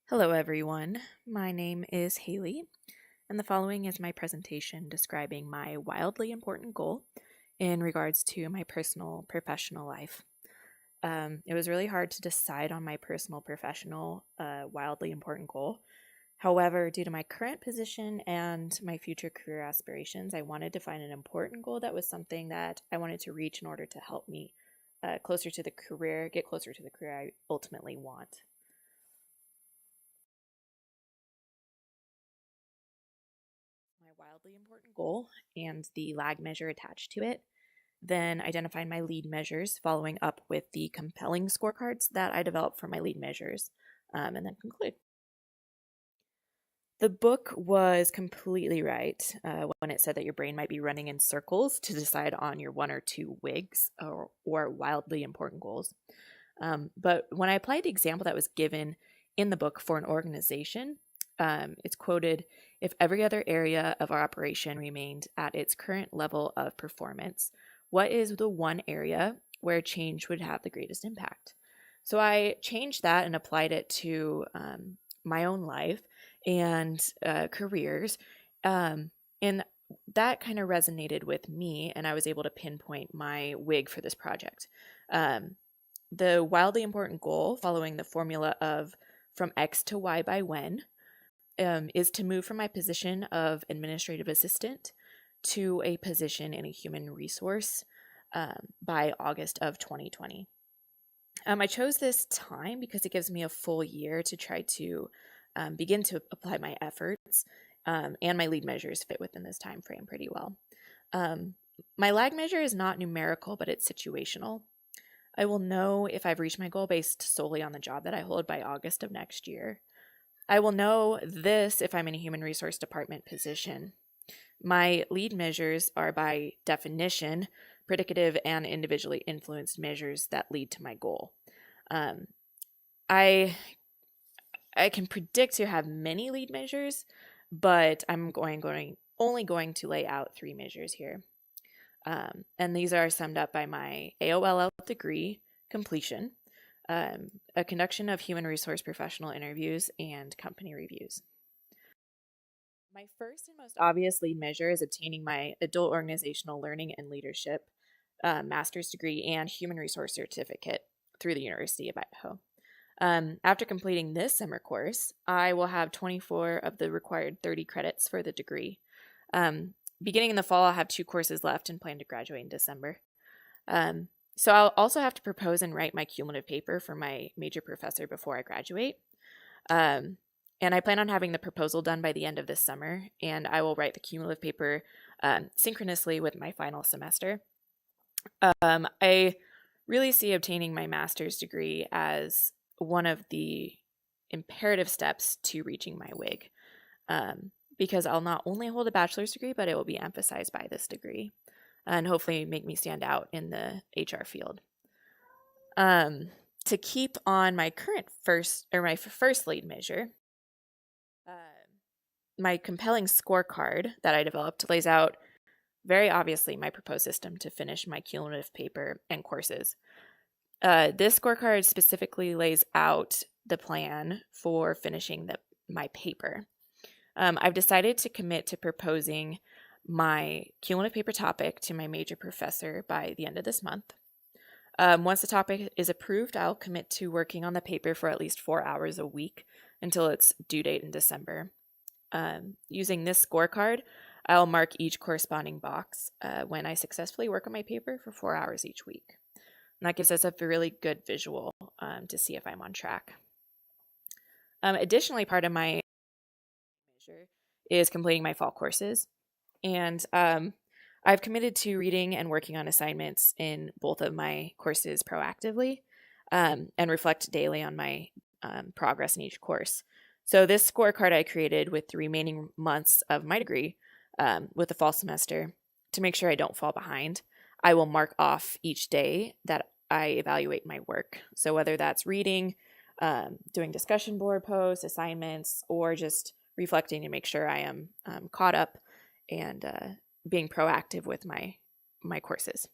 Hello, everyone. My name is Haley, and the following is my presentation describing my wildly important goal in regards to my personal professional life. It was really hard to decide on my personal professional wildly important goal. However, due to my current position and my future career aspirations, I wanted to find an important goal that was something that I wanted to reach in order to help me get closer to the career I ultimately want. My wildly important goal and the lag measure attached to it, then identifying my lead measures, following up with the compelling scorecards that I developed for my lead measures, and then conclude. The book was completely right when it said that your brain might be running in circles to decide on your one or two WIGs or wildly important goals. But when I applied the example that was given in the book for an organization, it's quoted, "If every other area of our operation remained at its current level of performance, what is the one area where change would have the greatest impact?" So I changed that and applied it to my own life and careers. And that kind of resonated with me, and I was able to pinpoint my WIG for this project. The wildly important goal, following the formula of from X to Y by when, is to move from my position of administrative assistant to a position in a human resource by August of 2020. I chose this time because it gives me a full year to try to begin to apply my efforts, and my lead measures fit within this time frame pretty well. My lag measure is not numerical, but it's situational. I will know if I've reached my goal based solely on the job that I hold by August of next year. I will know this if I'm in a human resource department position. My lead measures are by definition predicative and individually influenced measures that lead to my goal. I can predict to have many lead measures, but I'm only going to lay out 3 measures here. And these are summed up by my AOLL degree completion, a conduction of human resource professional interviews, and company reviews. My first and most obvious lead measure is obtaining my adult organizational learning and leadership master's degree and human resource certificate through the University of Idaho. After completing this summer course, I will have 24 of the required 30 credits for the degree. Beginning in the fall, I'll have 2 courses left and plan to graduate in December. So I'll also have to propose and write my cumulative paper for my major professor before I graduate. And I plan on having the proposal done by the end of this summer, and I will write the cumulative paper synchronously with my final semester. I really see obtaining my master's degree as one of the imperative steps to reaching my WIG, because I'll not only hold a bachelor's degree, but it will be emphasized by this degree and hopefully make me stand out in the HR field. To keep on my first lead measure, my compelling scorecard that I developed lays out very obviously my proposed system to finish my cumulative paper and courses. This scorecard specifically lays out the plan for finishing my paper. I've decided to commit to proposing my cumulative paper topic to my major professor by the end of this month. Once the topic is approved, I'll commit to working on the paper for at least 4 hours a week until its due date in December. Using this scorecard, I'll mark each corresponding box when I successfully work on my paper for 4 hours each week. And that gives us a really good visual to see if I'm on track. Additionally, part of my measure is completing my fall courses. And I've committed to reading and working on assignments in both of my courses proactively and reflect daily on my progress in each course. So this scorecard I created with the remaining months of my degree with the fall semester to make sure I don't fall behind. I will mark off each day that I evaluate my work. So whether that's reading, doing discussion board posts, assignments, or just reflecting to make sure I am caught up and being proactive with my courses.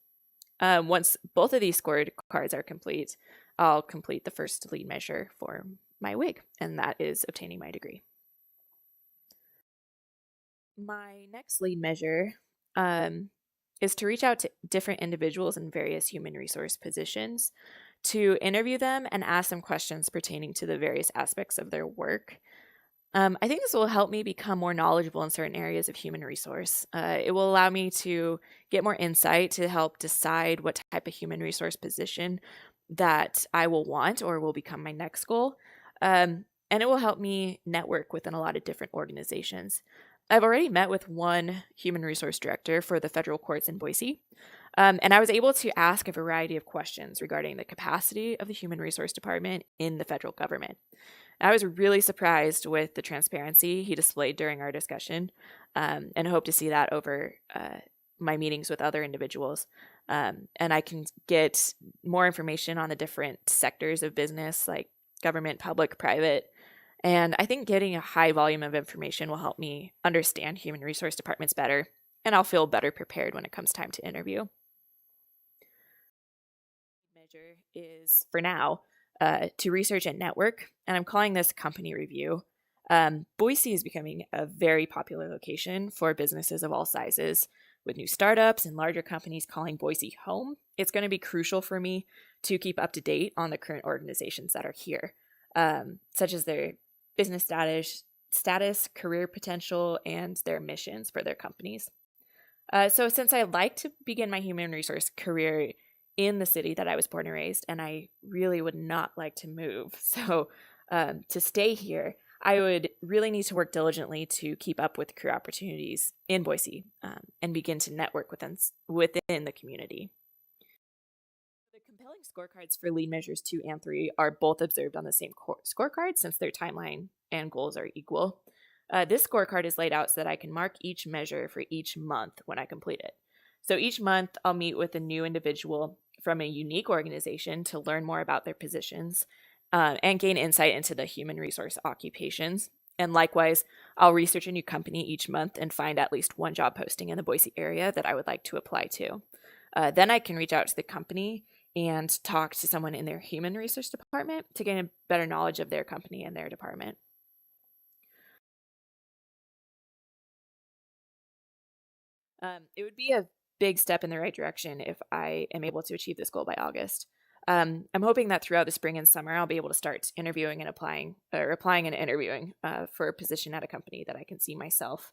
Once both of these scorecards are complete, I'll complete the first lead measure for my wig, and that is obtaining my degree. My next lead measure is to reach out to different individuals in various human resource positions to interview them and ask them questions pertaining to the various aspects of their work. I think this will help me become more knowledgeable in certain areas of human resource. It will allow me to get more insight to help decide what type of human resource position that I will want or will become my next goal. And it will help me network within a lot of different organizations. I've already met with one human resource director for the federal courts in Boise, and I was able to ask a variety of questions regarding the capacity of the human resource department in the federal government. I was really surprised with the transparency he displayed during our discussion, and hope to see that over my meetings with other individuals. And I can get more information on the different sectors of business, like government, public, private. And I think getting a high volume of information will help me understand human resource departments better, and I'll feel better prepared when it comes time to interview. Measure is, for now, to research and network, and I'm calling this company review. Boise is becoming a very popular location for businesses of all sizes. With new startups and larger companies calling Boise home, it's going to be crucial for me to keep up to date on the current organizations that are here, such as their business status, career potential, and their missions for their companies. So since I like to begin my human resource career in the city that I was born and raised, and I really would not like to move. So to stay here, I would really need to work diligently to keep up with career opportunities in Boise, and begin to network within the community. The compelling scorecards for lead measures 2 and 3 are both observed on the same scorecard since their timeline and goals are equal. This scorecard is laid out so that I can mark each measure for each month when I complete it. So each month, I'll meet with a new individual from a unique organization to learn more about their positions, and gain insight into the human resource occupations. And likewise, I'll research a new company each month and find at least one job posting in the Boise area that I would like to apply to. Then I can reach out to the company and talk to someone in their human resource department to gain a better knowledge of their company and their department. It would be a big step in the right direction if I am able to achieve this goal by August. I'm hoping that throughout the spring and summer, I'll be able to start interviewing and applying and interviewing for a position at a company that I can see myself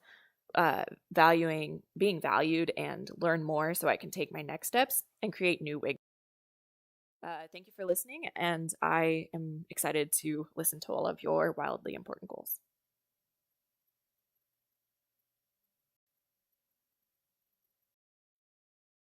being valued, and learn more so I can take my next steps and create new wigs. Thank you for listening, and I am excited to listen to all of your wildly important goals.